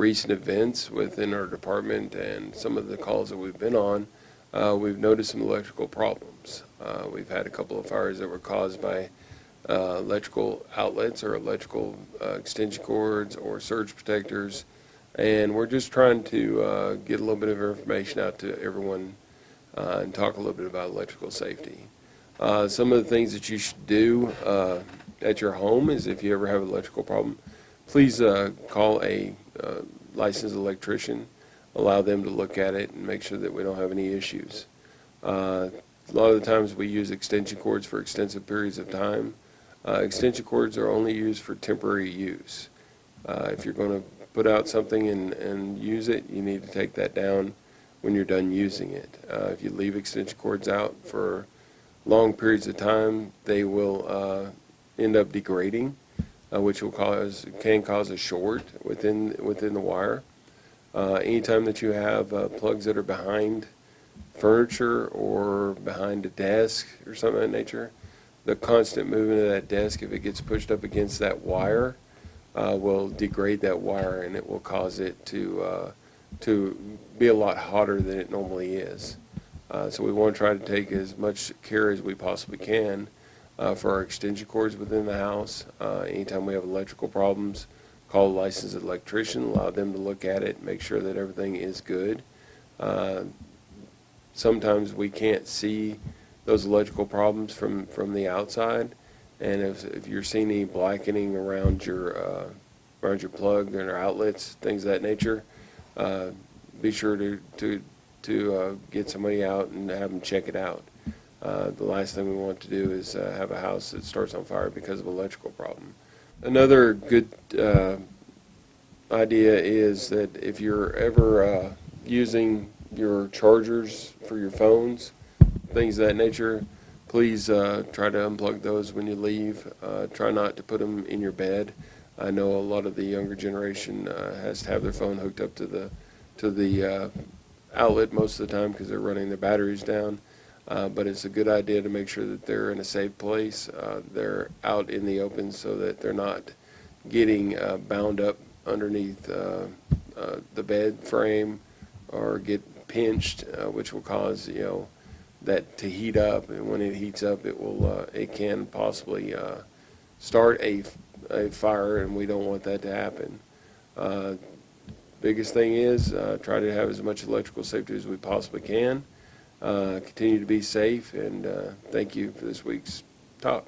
recent events within our department and some of the calls that we've been on, we've noticed some electrical problems. We've had a couple of fires that were caused by electrical outlets or electrical extension cords or surge protectors, and we're just trying to get a little bit of information out to everyone and talk a little bit about electrical safety. Some of the things that you should do at your home is, if you ever have an electrical problem, please call a licensed electrician, allow them to look at it and make sure that we don't have any issues. A lot of the times we use extension cords for extensive periods of time. Extension cords are only used for temporary use. If you're going to put out something and use it, you need to take that down when you're done using it. If you leave extension cords out for long periods of time, they will end up degrading, which can cause a short within the wire. Anytime that you have plugs that are behind furniture or behind a desk or something of that nature, the constant movement of that desk, if it gets pushed up against that wire, will degrade that wire, and it will cause it to be a lot hotter than it normally is. So we want to try to take as much care as we possibly can for our extension cords within the house. Anytime we have electrical problems, call a licensed electrician, allow them to look at it, make sure that everything is good. Sometimes we can't see those electrical problems from the outside, and if you're seeing any blackening around your plug and our outlets, things of that nature, be sure to get somebody out and have them check it out. The last thing we want to do is have a house that starts on fire because of an electrical problem. Another good idea is that if you're ever using your chargers for your phones, things of that nature, please try to unplug those when you leave. Try not to put them in your bed. I know a lot of the younger generation has to have their phone hooked up to the outlet most of the time because they're running their batteries down. But it's a good idea to make sure that they're in a safe place. They're out in the open so that they're not getting bound up underneath the bed frame or get pinched, which will cause that to heat up, and when it heats up, it can possibly start a fire, and we don't want that to happen. Biggest thing is try to have as much electrical safety as we possibly can. Continue to be safe, and thank you for this week's talk.